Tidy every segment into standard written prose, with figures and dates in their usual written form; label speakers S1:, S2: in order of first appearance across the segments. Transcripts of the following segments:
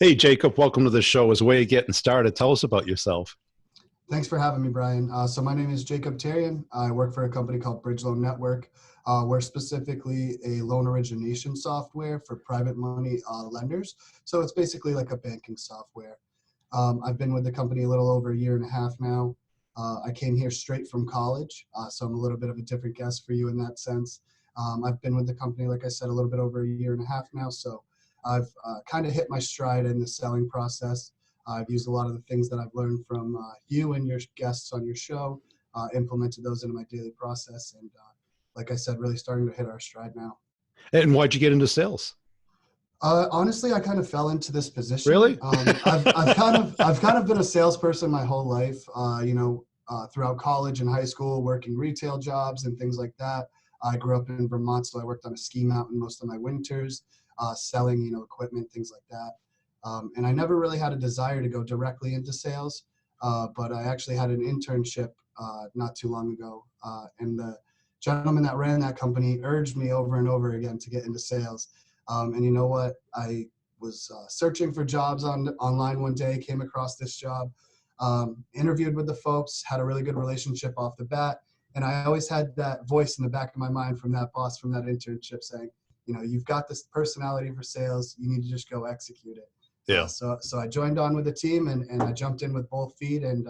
S1: Hey, Jacob, welcome to the show. As a way of getting started, tell us about yourself.
S2: Thanks for having me, Brian. So my name is Jacob Terrian. I work for a company called Bridge Loan Network. We're specifically a loan origination software for private money lenders. So it's basically like a banking software. I've been with the company a little over a year and a half now. I came here straight from college, so I'm a little bit of a different guest for you in that sense. I've been with the company, like I said, a little bit over a year and a half now. So I've kind of hit my stride in the selling process. I've used a lot of the things that I've learned from you and your guests on your show, implemented those into my daily process, and like I said, really starting to hit our stride now.
S1: And why'd you get into sales?
S2: Honestly, I kind of fell into this position.
S1: Really?
S2: I've kind of been a salesperson my whole life. Throughout college and high school, working retail jobs and things like that. I grew up in Vermont, so I worked on a ski mountain most of my winters, selling equipment, things like that. And I never really had a desire to go directly into sales, but I actually had an internship not too long ago, and the gentleman that ran that company urged me over and over again to get into sales. And you know what? I was searching for jobs online one day, came across this job, interviewed with the folks, had a really good relationship off the bat. And I always had that voice in the back of my mind from that boss from that internship saying, you've got this personality for sales. You need to just go execute it.
S1: Yeah.
S2: So I joined on with the team and I jumped in with both feet. And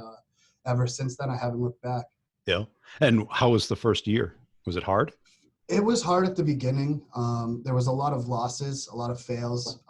S2: ever since then, I haven't looked back.
S1: Yeah. And how was the first year? Was it hard?
S2: It was hard at the beginning. There was a lot of losses, a lot of fails.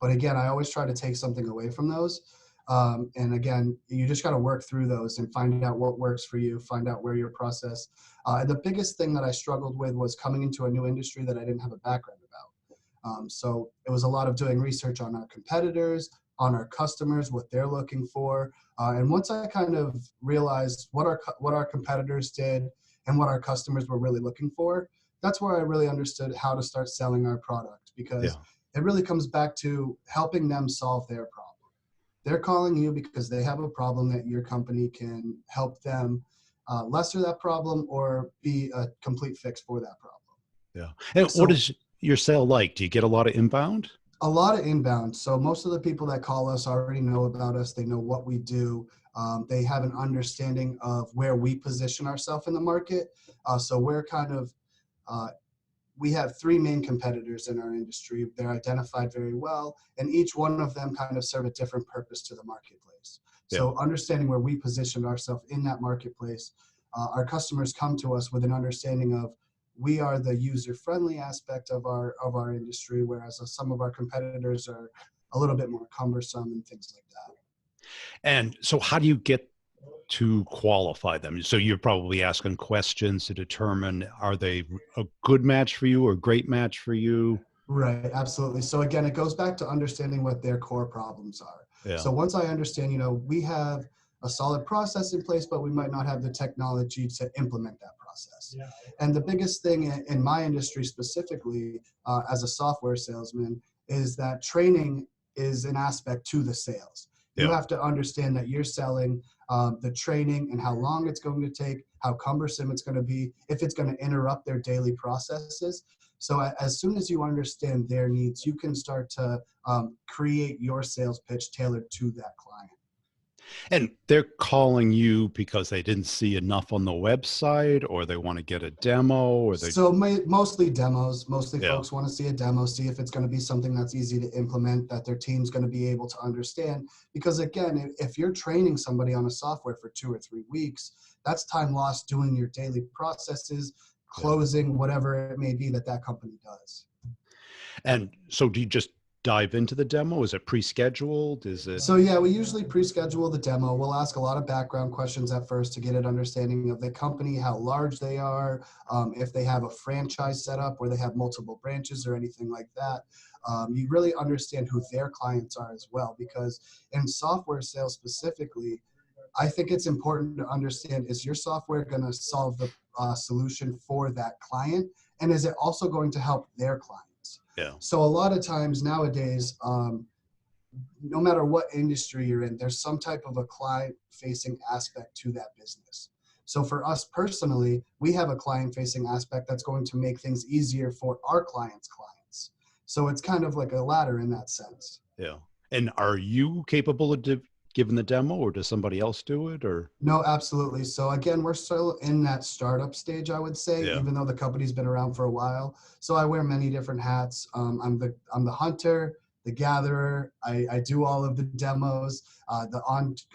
S2: But again, I always try to take something away from those. And again, you just got to work through those and find out what works for you, find out where your process. The biggest thing that I struggled with was coming into a new industry that I didn't have a background about. So it was a lot of doing research on our competitors, on our customers, what they're looking for. And once I kind of realized what our competitors did and what our customers were really looking for, that's where I really understood how to start selling our product,
S1: Yeah.
S2: because it really comes back to helping them solve their problem. They're calling you because they have a problem that your company can help them lesser that problem or be a complete fix for that problem.
S1: Yeah. And what
S2: So
S1: is your sale like? Do you get a lot of inbound?
S2: a lot of inbound. So most of the people that call us already know about us. They know what we do. They have an understanding of where we position ourselves in the market. So we're kind of uh, we have three main competitors in our industry. They're identified very well, and each one of them kind of serve a different purpose to the marketplace.
S1: Yeah.
S2: So understanding where we position ourselves in that marketplace, our customers come to us with an understanding of we are the user-friendly aspect of our industry, whereas some of our competitors are a little bit more cumbersome and things like that.
S1: And so how do you get to qualify them? So you're probably asking questions to determine, are they a good match for you or a great match for you?
S2: Right, absolutely. So again, it goes back to understanding what their core problems are.
S1: Yeah.
S2: So once I understand, we have a solid process in place, but we might not have the technology to implement that process. Yeah. And the biggest thing in my industry specifically, as a software salesman, is that training is an aspect to the sales. You
S1: Yeah.
S2: have to understand that you're selling the training and how long it's going to take, how cumbersome it's going to be, if it's going to interrupt their daily processes. So as soon as you understand their needs, you can start to create your sales pitch tailored to that client.
S1: And they're calling you because they didn't see enough on the website, or they want to get a demo, or they,
S2: So mostly demos, mostly
S1: yeah,
S2: folks want to see a demo, see if it's going to be something that's easy to implement, that their team's going to be able to understand. Because again, if you're training somebody on a software for 2 or 3 weeks, that's time lost doing your daily processes,
S1: yeah.
S2: closing, whatever it may be that company does.
S1: And so do you just dive into the demo? Is it pre-scheduled? Is it,
S2: So yeah, we usually pre-schedule the demo. We'll ask a lot of background questions at first to get an understanding of the company, how large they are, if they have a franchise set up where they have multiple branches or anything like that. You really understand who their clients are as well, because in software sales specifically, I think it's important to understand, is your software going to solve the solution for that client? And is it also going to help their clients?
S1: yeah,
S2: So a lot of times nowadays, no matter what industry you're in, there's some type of a client-facing aspect to that business. So for us personally, we have a client-facing aspect that's going to make things easier for our clients' clients. So it's kind of like a ladder in that sense.
S1: yeah. And are you capable of giving the demo, or does somebody else do it? Or
S2: No, absolutely. So again, we're still in that startup stage, I would say,
S1: yeah,
S2: even though the company's been around for a while. So I wear many different hats. I'm the hunter, the gatherer. I do all of the demos, the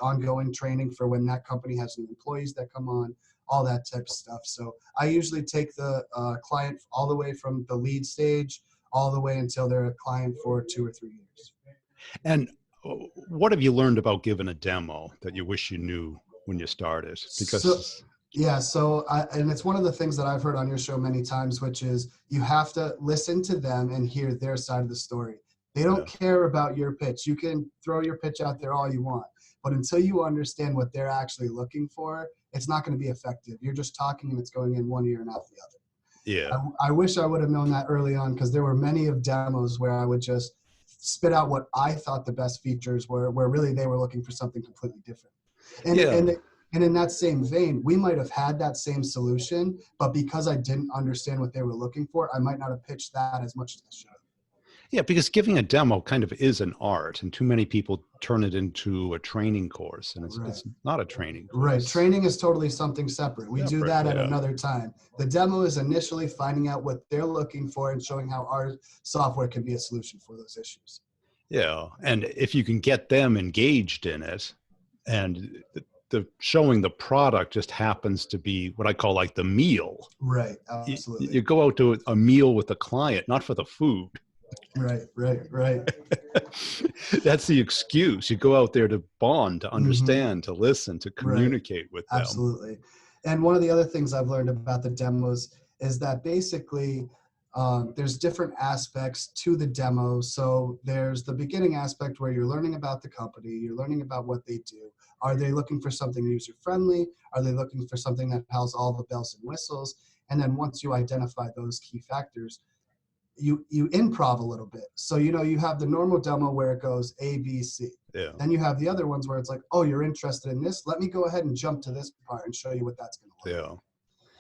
S2: ongoing training for when that company has new employees that come on, all that type of stuff. So I usually take the client all the way from the lead stage all the way until they're a client for 2 or 3 years.
S1: and what have you learned about giving a demo that you wish you knew when you started?
S2: So
S1: Because
S2: yeah, and it's one of the things that I've heard on your show many times, which is you have to listen to them and hear their side of the story. They don't
S1: yeah,
S2: care about your pitch. You can throw your pitch out there all you want, but until you understand what they're actually looking for, it's not going to be effective. You're just talking and it's going in one ear and out the
S1: yeah,
S2: other. I wish I would have known that early on, because there were many of demos where I would just spit out what I thought the best features were, where really they were looking for something completely different. And
S1: yeah.
S2: and in that same vein, we might have had that same solution, but because I didn't understand what they were looking for, I might not have pitched that as much as I should have.
S1: Yeah, because giving a demo kind of is an art, and too many people turn it into a training course, and
S2: Right.
S1: it's not a training
S2: Right.
S1: course.
S2: Training is totally something separate. We do
S1: Separate,
S2: that at
S1: yeah,
S2: another time. The demo is initially finding out what they're looking for and showing how our software can be a solution for those issues.
S1: yeah. And if you can get them engaged in it, and the showing the product just happens to be what I call like the meal.
S2: Right.
S1: You
S2: Absolutely.
S1: go out to a meal with the client, not for the food.
S2: Right. Right. Right.
S1: That's the excuse. You go out there to bond, to
S2: Mm-hmm.
S1: understand, to listen, to
S2: Right.
S1: communicate with them.
S2: Absolutely. And one of the other things I've learned about the demos is that basically there's different aspects to the demo. So there's the beginning aspect where you're learning about the company, you're learning about what they do. Are they looking for something user friendly? Are they looking for something that has all the bells and whistles? And then once you identify those key factors, you improv a little bit. So you have the normal demo where it goes A, B, C.
S1: Yeah,
S2: Then you have the other ones where it's like, oh, you're interested in this. Let me go ahead and jump to this part and show you what that's going to look
S1: yeah.
S2: like.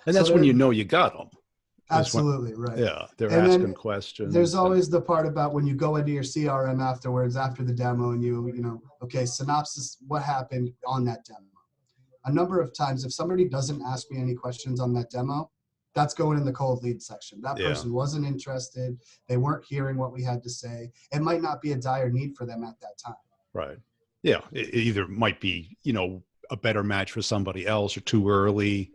S1: And
S2: So
S1: that's when
S2: there,
S1: you know you got them. Is when,
S2: absolutely right.
S1: yeah, they're
S2: And then
S1: asking
S2: there's
S1: questions and
S2: always the part about when you go into your CRM afterwards, after the demo, and okay, synopsis, what happened on that demo. A number of times, if somebody doesn't ask me any questions on that demo, that's going in the cold lead section. That
S1: yeah,
S2: person wasn't interested. They weren't hearing what we had to say. It might not be a dire need for them at that time.
S1: right. Yeah, it either might be, a better match for somebody else, or too early,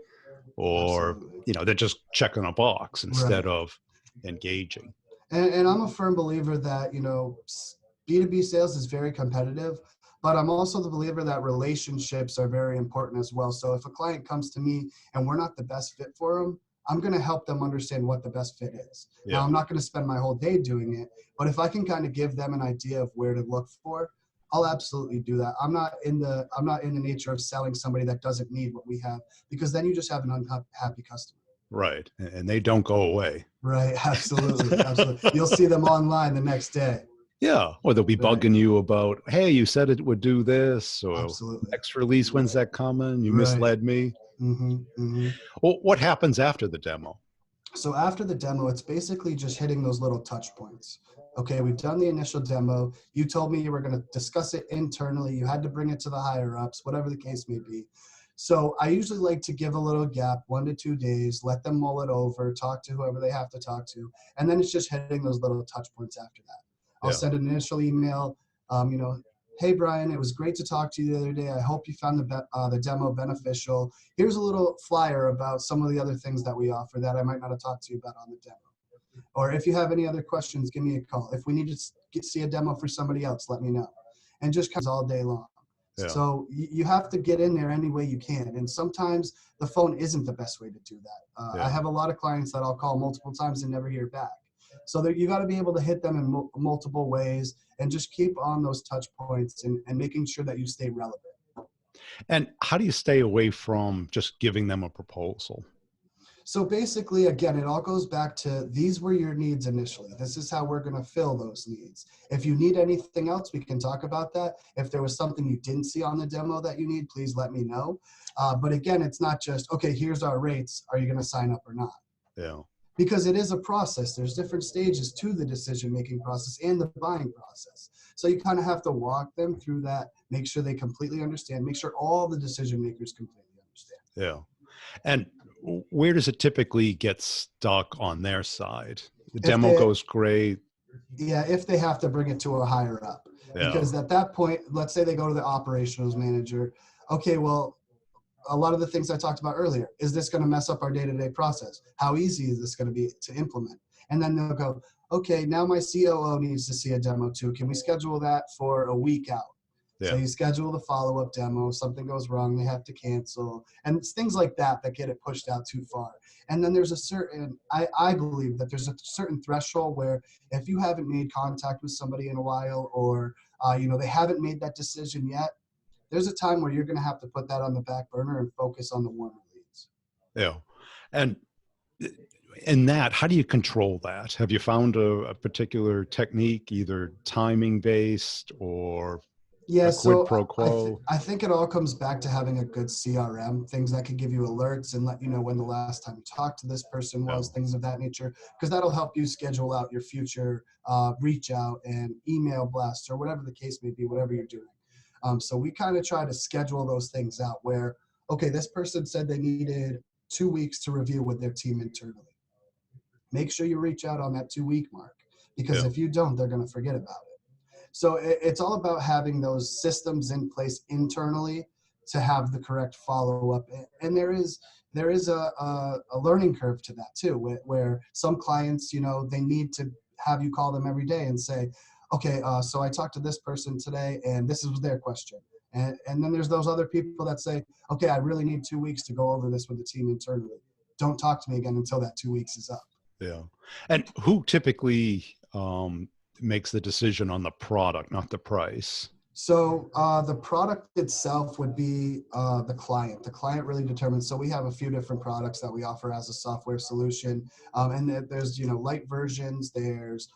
S1: or,
S2: Absolutely.
S1: they're just checking a box
S2: Right.
S1: instead of engaging.
S2: And I'm a firm believer that, B2B sales is very competitive, but I'm also the believer that relationships are very important as well. So if a client comes to me and we're not the best fit for them, I'm going to help them understand what the best fit is. Now,
S1: Yeah,
S2: I'm not going to spend my whole day doing it, but if I can kind of give them an idea of where to look for, I'll absolutely do that. I'm not in the nature of selling somebody that doesn't need what we have, because then you just have an unhappy customer.
S1: right. And they don't go away.
S2: Right. Absolutely. Absolutely. You'll see them online the next day.
S1: Yeah, or they'll be
S2: Right.
S1: bugging you about, hey, you said it would do this, or
S2: Absolutely.
S1: next release, when's that coming? You
S2: Right.
S1: misled me.
S2: Mm-hmm.
S1: Well, what happens after the demo?
S2: So after the demo, it's basically just hitting those little touch points. Okay, we've done the initial demo. You told me you were going to discuss it internally. You had to bring it to the higher ups, whatever the case may be. So I usually like to give a little gap, 1 to 2 days, let them mull it over, talk to whoever they have to talk to. And then it's just hitting those little touch points after that. I'll
S1: Yeah,
S2: send an initial email, um, you know, hey, Brian, it was great to talk to you the other day. I hope you found the demo beneficial. Here's a little flyer about some of the other things that we offer that I might not have talked to you about on the demo. Or if you have any other questions, give me a call. If we need to see a demo for somebody else, let me know. And just comes all day long.
S1: yeah,
S2: So you have to get in there any way you can. And sometimes the phone isn't the best way to do that. I
S1: yeah.
S2: have a lot of clients that I'll call multiple times and never hear back. So that you got to be able to hit them in multiple ways and just keep on those touch points and making sure that you stay relevant.
S1: And how do you stay away from just giving them a proposal?
S2: So basically, again, it all goes back to these were your needs initially. This is how we're going to fill those needs. If you need anything else, we can talk about that. If there was something you didn't see on the demo that you need, please let me know. But again, it's not just, okay, here's our rates. Are you going to sign up or not?
S1: Yeah.
S2: because it is a process. There's different stages to the decision-making process and the buying process. So you kind of have to walk them through that, make sure they completely understand, make sure all the decision makers completely understand.
S1: Yeah. And where does it typically get stuck on their side? The
S2: If
S1: demo
S2: they,
S1: goes great.
S2: yeah, if they have to bring it to a higher up,
S1: Yeah.
S2: because at that point, let's say they go to the operations manager. Okay, well, a lot of the things I talked about earlier, is this going to mess up our day-to-day process? How easy is this going to be to implement? And then they'll go, okay, now my COO needs to see a demo too. Can we schedule that for a week out? So
S1: Yeah.
S2: you schedule the follow-up demo, something goes wrong, they have to cancel. And it's things like that that get it pushed out too far. And then there's a certain, I believe that there's a certain threshold where if you haven't made contact with somebody in a while, or they haven't made that decision yet, there's a time where you're going to have to put that on the back burner and focus on the warmer leads.
S1: Yeah. And in that, how do you control that? Have you found a particular technique, either timing based or
S2: Yeah,
S1: a quid
S2: so
S1: pro
S2: I
S1: quo?
S2: I think it all comes back to having a good CRM, things that can give you alerts and let you know when the last time you talked to this person
S1: Yeah.
S2: was, things of that nature, because that'll help you schedule out your future reach out and email blasts or whatever the case may be, whatever you're doing. So we kind of try to schedule those things out where, okay, this person said they needed 2 weeks to review with their team internally. Make sure you reach out on that 2 week mark, because
S1: Yeah.
S2: if you don't, they're going to forget about it. So it's all about having those systems in place internally to have the correct follow up. And there is a learning curve to that too, where some clients, they need to have you call them every day and say, okay, so I talked to this person today and this was their question. And then there's those other people that say, okay, I really need 2 weeks to go over this with the team internally. Don't talk to me again until that 2 weeks is up.
S1: Yeah. And who typically makes the decision on the product, not the price?
S2: So the product itself would be the client. The client really determines. So we have a few different products that we offer as a software solution, and there's light versions. There's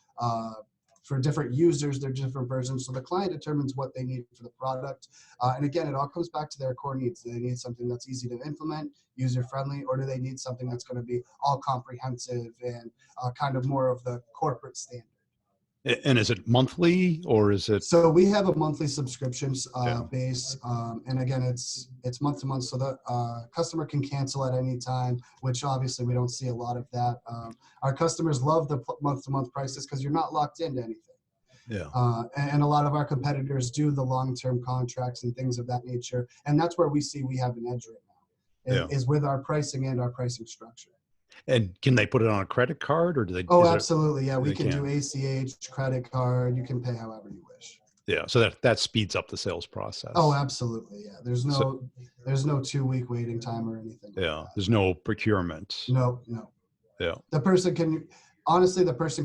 S2: for different users, there are different versions. So the client determines what they need for the product, and again, it all comes back to their core needs. Do they need something that's easy to implement, user friendly, or do they need something that's going to be all comprehensive and kind of more of the corporate standard?
S1: And is it monthly or is it?
S2: So we have a monthly subscriptions
S1: Yeah.
S2: base, and again, it's month to month, so the customer can cancel at any time, which obviously we don't see a lot of that. Our customers love the month to month prices because you're not locked into anything,
S1: Yeah.
S2: and a lot of our competitors do the long term contracts and things of that nature, and that's where we see we have an edge right now,
S1: Yeah.
S2: is with our pricing and our pricing structure.
S1: And can they put it on a credit card or do they,
S2: Oh,
S1: is it,
S2: absolutely, yeah, we
S1: they
S2: can do
S1: can?
S2: ACH, credit card. You can pay however you wish.
S1: Yeah. So that speeds up the sales
S2: Oh,
S1: process.
S2: absolutely. Yeah. There's
S1: So
S2: no 2 week waiting time or anything like
S1: yeah,
S2: that.
S1: there's no procurement.
S2: No, no.
S1: Yeah.
S2: The person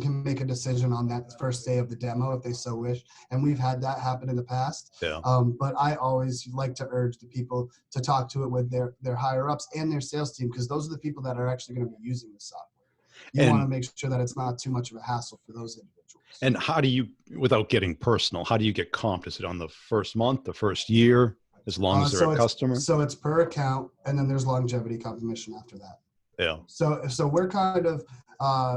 S2: can make a decision on that first day of the demo if they so wish. And we've had that happen in the past.
S1: Yeah.
S2: But I always like to urge the people to talk to it with their higher ups and their sales team, because those are the people that are actually going to be using the software. You want to
S1: And
S2: make sure that it's not too much of a hassle for those individuals.
S1: And how do you, without getting personal, how do you get comped? Is it on the first month, the first year, as long as they're a customer?
S2: So it's per account, and then there's longevity commission after that.
S1: Yeah.
S2: So we're kind of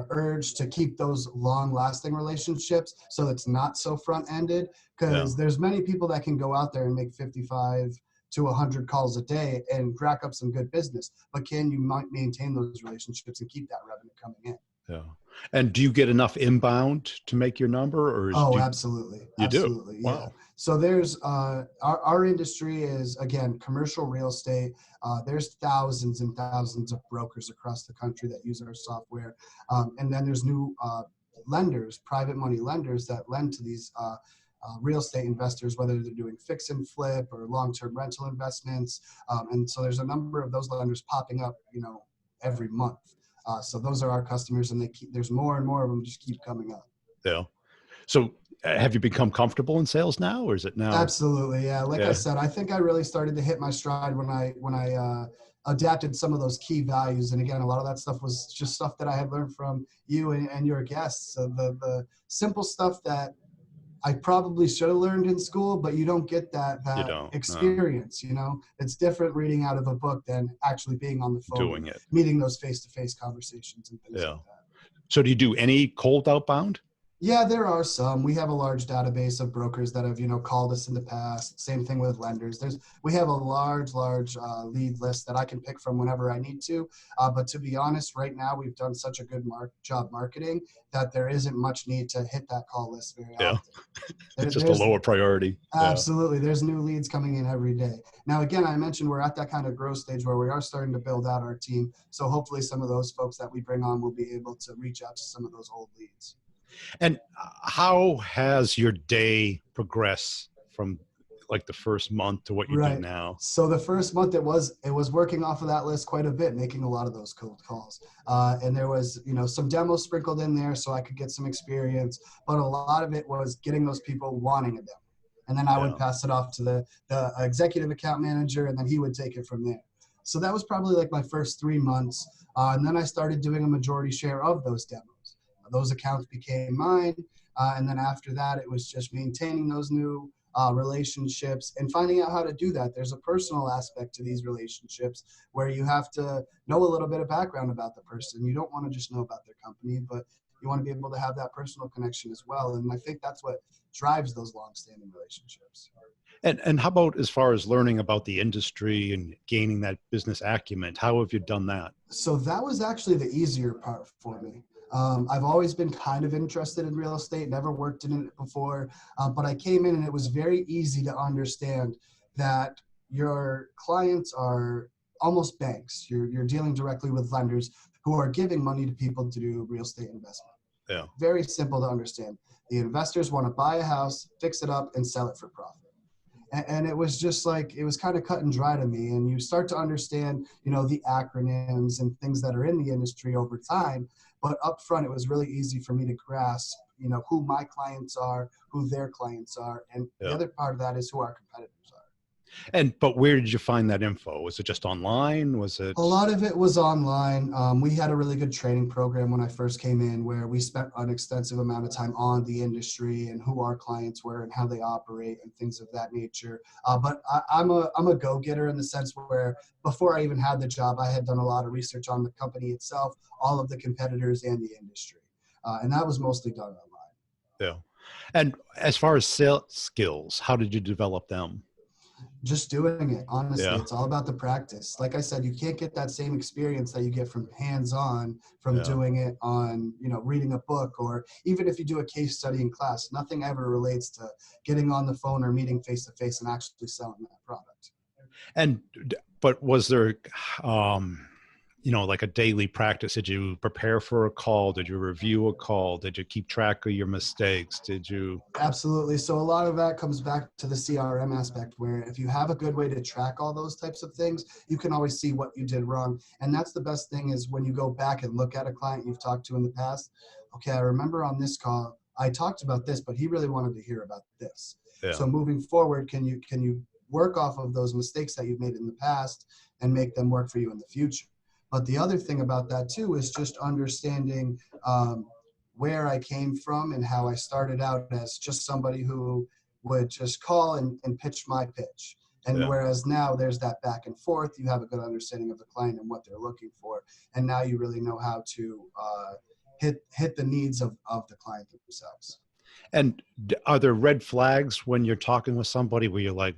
S2: urged to keep those long-lasting relationships, so it's not so front-ended, because there's many people that can go out there and make 55 to 100 calls a day and rack up some good business, but can you maintain those relationships and keep that revenue coming in?
S1: Yeah. And do you get enough inbound to make your number, or
S2: Absolutely.
S1: you do?
S2: Absolutely. Yeah.
S1: Wow.
S2: So there's our industry is, again, commercial real estate. There's thousands and thousands of brokers across the country that use our software. And then there's new lenders, private money lenders that lend to these real estate investors, whether they're doing fix and flip or long-term rental investments. And so there's a number of those lenders popping up, every month. So those are our customers, and there's more and more of them just keep coming up.
S1: Yeah. So have you become comfortable in sales now, or is it now?
S2: Absolutely. Yeah. Like I said, I think I really started to hit my stride when I adapted some of those key values. And again, a lot of that stuff was just stuff that I had learned from you and your guests. So the simple stuff that I probably should have learned in school, but you don't get
S1: You
S2: that
S1: don't. No,
S2: experience, you know? It's different reading out of a book than actually being on the phone and
S1: doing it.
S2: meeting those face-to-face conversations and things
S1: Yeah.
S2: like that.
S1: So do you do any cold outbound?
S2: Yeah, there are some. We have a large database of brokers that have, called us in the past. Same thing with lenders. We have a large lead list that I can pick from whenever I need to. But to be honest, right now we've done such a good job marketing that there isn't much need to hit that call list very
S1: Yeah.
S2: often.
S1: It's just a
S2: There's
S1: lower priority. Yeah.
S2: absolutely, there's new leads coming in every day. Now, again, I mentioned we're at that kind of growth stage where we are starting to build out our team. So hopefully some of those folks that we bring on will be able to reach out to some of those old leads.
S1: And how has your day progressed from like the first month to what you do
S2: Right.
S1: now?
S2: So the first month it was working off of that list quite a bit, making a lot of those cold calls. And there was, some demos sprinkled in there so I could get some experience, but a lot of it was getting those people wanting a demo. And then I would
S1: Yeah.
S2: pass it off to the executive account manager, and then he would take it from there. So that was probably like my first 3 months. And then I started doing a majority share of those demos. Those accounts became mine. And then after that, it was just maintaining those new relationships and finding out how to do that. There's a personal aspect to these relationships where you have to know a little bit of background about the person. You don't want to just know about their company, but you want to be able to have that personal connection as well. And I think that's what drives those long-standing relationships.
S1: And how about as far as learning about the industry and gaining that business acumen? How have you done that?
S2: So that was actually the easier part for me. I've always been kind of interested in real estate, never worked in it before, but I came in and it was very easy to understand that your clients are almost banks. You're dealing directly with lenders who are giving money to people to do real estate investment.
S1: Yeah.
S2: Very simple to understand. The investors want to buy a house, fix it up, and sell it for profit. And it was just like, it was kind of cut and dry to me. And you start to understand, the acronyms and things that are in the industry over time. But up front, it was really easy for me to grasp, who my clients are, who their clients are. And the
S1: Yeah.
S2: other part of that is who our competitors are.
S1: But where did you find that info? Was it just online? Was it?
S2: A lot of it was online. We had a really good training program when I first came in where we spent an extensive amount of time on the industry and who our clients were and how they operate and things of that nature. But I'm a go-getter in the sense where before I even had the job, I had done a lot of research on the company itself, all of the competitors and the industry. And that was mostly done online.
S1: Yeah. And as far as sales skills, how did you develop them?
S2: Just doing it, honestly.
S1: Yeah.
S2: It's all about the practice. Like I said, you can't get that same experience that you get from hands-on from
S1: Yeah.
S2: doing it on, reading a book, or even if you do a case study in class. Nothing ever relates to getting on the phone or meeting face to face and actually selling that product.
S1: And but was there like a daily practice? Did you prepare for a call? Did you review a call? Did you keep track of your mistakes? Did you?
S2: Absolutely. So a lot of that comes back to the CRM aspect, where if you have a good way to track all those types of things, you can always see what you did wrong. And that's the best thing, is when you go back and look at a client you've talked to in the past. Okay, I remember on this call, I talked about this, but he really wanted to hear about this.
S1: Yeah.
S2: So moving forward, can you work off of those mistakes that you've made in the past and make them work for you in the future? But the other thing about that too is just understanding where I came from and how I started out as just somebody who would just call and pitch my pitch. And
S1: Yeah.
S2: whereas now there's that back and forth, you have a good understanding of the client and what they're looking for. And now you really know how to hit the needs of the client themselves.
S1: And are there red flags when you're talking with somebody where you're like,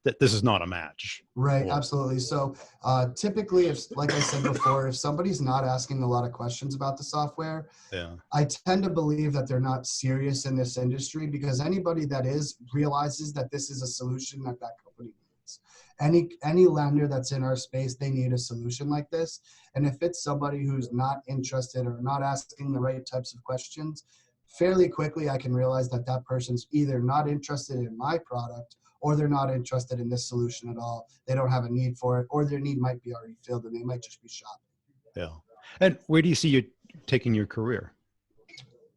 S1: that this is not a match?
S2: Right,
S1: Or,
S2: absolutely. So typically, if, like I said before, if somebody's not asking a lot of questions about the software,
S1: yeah.
S2: I tend to believe that they're not serious in this industry, because anybody that is realizes that this is a solution that that company needs. Any lender that's in our space, they need a solution like this. And if it's somebody who's not interested or not asking the right types of questions, fairly quickly I can realize that that person's either not interested in my product, or they're not interested in this solution at all. They don't have a need for it, or their need might be already filled and they might just be shopping.
S1: Yeah. And where do you see you taking your career?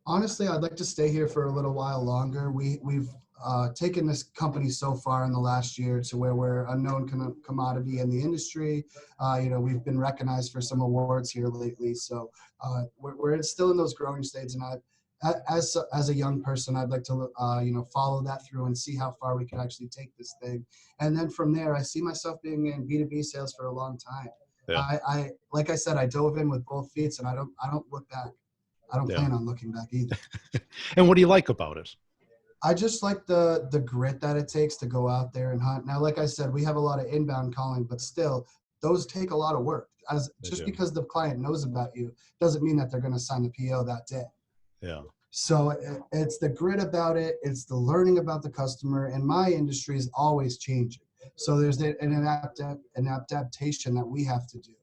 S2: Honestly, I'd like to stay here for a little while longer. We've taken this company so far in the last year to where we're a known commodity in the industry. We've been recognized for some awards here lately. So we're still in those growing stages, and as a young person, I'd like to follow that through and see how far we can actually take this thing. And then from there, I see myself being in B2B sales for a long time.
S1: Yeah.
S2: I like I said, I dove in with both feet, and I don't look back. I don't
S1: Yeah.
S2: plan on looking back either.
S1: And what do you like about it?
S2: I just like the grit that it takes to go out there and hunt. Now, like I said, we have a lot of inbound calling, but still, those take a lot of work. As
S1: They
S2: just
S1: do.
S2: because the client knows about you doesn't mean that they're going to sign the PO that day.
S1: Yeah.
S2: So it's the grit about it. It's the learning about the customer. And my industry is always changing. So there's an adaptation that we have to do,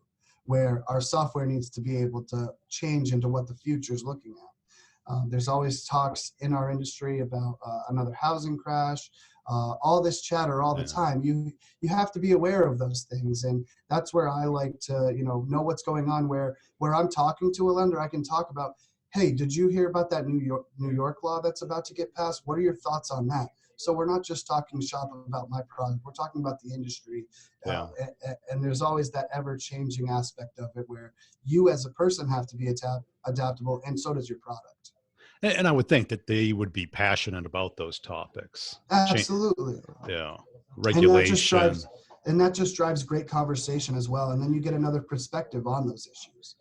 S2: where our software needs to be able to change into what the future is looking at. There's always talks in our industry about another housing crash, all this chatter all the
S1: Yeah.
S2: time. You have to be aware of those things, and that's where I like to know what's going on. Where I'm talking to a lender, I can talk about, hey, did you hear about that New York law that's about to get passed? What are your thoughts on that? So we're not just talking shop about my product. We're talking about the industry,
S1: Yeah.
S2: and there's always that ever-changing aspect of it where you as a person have to be adaptable, and so does your product.
S1: And I would think that they would be passionate about those topics.
S2: Absolutely.
S1: Yeah.
S2: And that just
S1: Regulation.
S2: drives and that just drives great conversation as well. And then you get another perspective on those issues.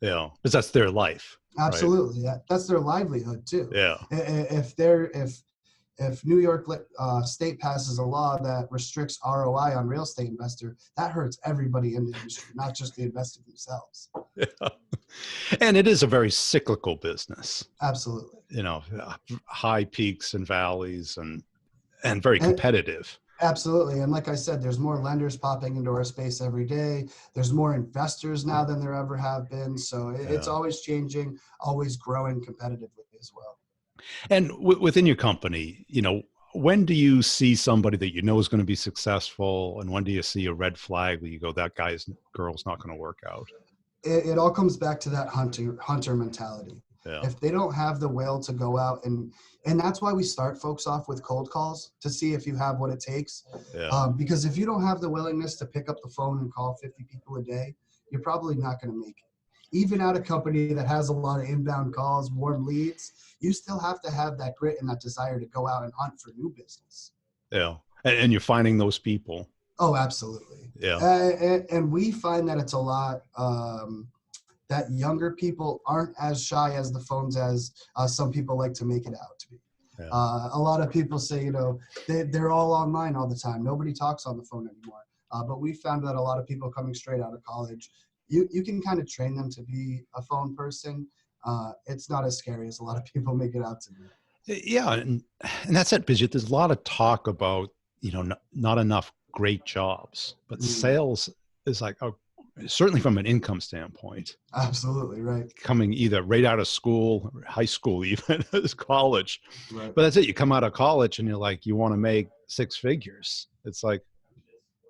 S1: Yeah. Because that's their life. Right.
S2: Absolutely. That's their livelihood too.
S1: Yeah.
S2: If New York state passes a law that restricts ROI on real estate investor, that hurts everybody in the industry, not just the investor themselves.
S1: Yeah. And it is a very cyclical business.
S2: Absolutely.
S1: High peaks and valleys and very competitive.
S2: Absolutely. And like I said, there's more lenders popping into our space every day. There's more investors now than there ever have been. So it's always changing, always growing competitively as well.
S1: And within your company, when do you see somebody that you know is going to be successful, and when do you see a red flag where you go, that girl's not going to work out?
S2: It all comes back to that hunter mentality.
S1: Yeah.
S2: If they don't have the will to go out and that's why we start folks off with cold calls to see if you have what it takes.
S1: Yeah.
S2: Because if you don't have the willingness to pick up the phone and call 50 people a day, you're probably not going to make it. Even at a company that has a lot of inbound calls, warm leads, you still have to have that grit and that desire to go out and hunt for new business.
S1: Yeah. And you're finding those people.
S2: Oh, absolutely.
S1: Yeah.
S2: And we find that it's a lot that younger people aren't as shy as the phones as some people like to make it out to be.
S1: Yeah.
S2: A lot of people say, they're all online all the time. Nobody talks on the phone anymore. But we found that a lot of people coming straight out of college, you can kind of train them to be a phone person. It's not as scary as a lot of people make it out to be.
S1: Yeah. And that's it, because there's a lot of talk about, not enough great jobs, but sales is like, certainly from an income standpoint.
S2: Absolutely, right.
S1: Coming either right out of school, or high school, even as college.
S2: Right.
S1: But that's it. You come out of college and you're like, you want to make six figures. It's like,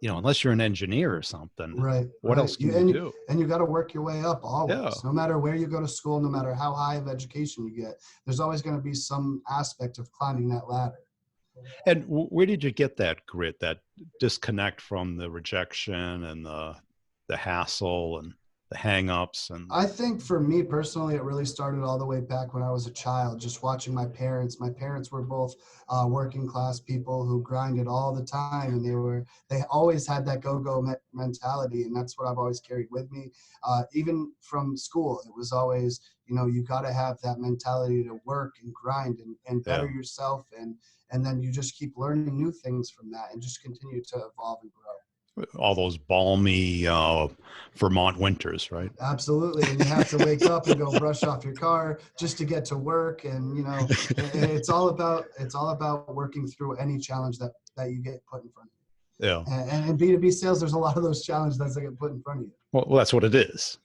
S1: unless you're an engineer or something,
S2: right?
S1: What else can you do?
S2: And you got to work your way up always.
S1: Yeah.
S2: No matter where you go to school, no matter how high of education you get, there's always going to be some aspect of climbing that ladder.
S1: And where did you get that grit, that disconnect from the rejection and the hassle and the hang-ups? And
S2: I think for me personally, it really started all the way back when I was a child, just watching my parents. My parents were both working class people who grinded all the time, and they always had that go-go mentality, and that's what I've always carried with me. Even from school, it was always, you got to have that mentality to work and grind and better yourself, and then you just keep learning new things from that and just continue to evolve and grow.
S1: All those balmy Vermont winters, right?
S2: Absolutely. And you have to wake up and go brush off your car just to get to work. And, it's all about working through any challenge that you get put in front of you.
S1: Yeah.
S2: And in B2B sales, there's a lot of those challenges that get put in front of you.
S1: Well, that's what it is.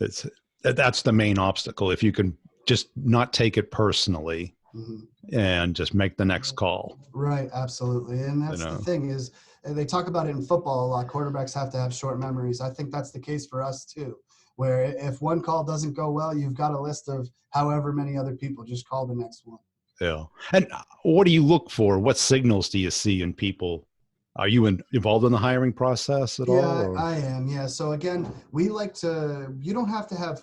S1: That's the main obstacle. If you can just not take it personally and just make the next call.
S2: Right. Absolutely. And that's the thing is, they talk about it in football a lot. Quarterbacks have to have short memories. I think that's the case for us too, where if one call doesn't go well, you've got a list of however many other people, just call the next one.
S1: Yeah. And what do you look for? What signals do you see in people? Are you involved in the hiring process at all?
S2: Yeah, I am. Yeah. So again, you don't have to have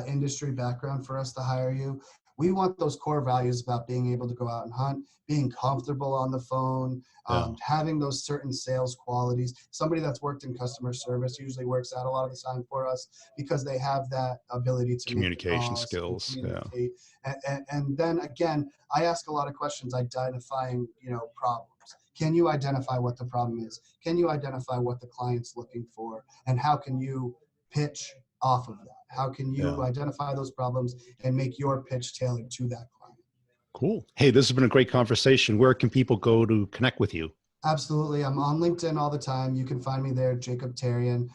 S2: industry background for us to hire you. We want those core values about being able to go out and hunt, being comfortable on the phone,
S1: Yeah.
S2: having those certain sales qualities. Somebody that's worked in customer service usually works out a lot of the time for us because they have that ability to make the
S1: Communication
S2: calls and
S1: skills. Yeah.
S2: communicate. And then again, I ask a lot of questions identifying, problems. Can you identify what the problem is? Can you identify what the client's looking for? And how can you pitch off of that? How can you
S1: Yeah.
S2: identify those problems and make your pitch tailored to that client?
S1: Cool. Hey, this has been a great conversation. Where can people go to connect with you?
S2: Absolutely. I'm on LinkedIn all the time. You can find me there, Jacob Tarian.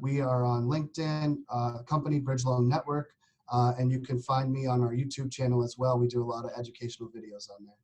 S2: We are on LinkedIn, company Bridge Loan Network, and you can find me on our YouTube channel as well. We do a lot of educational videos on there.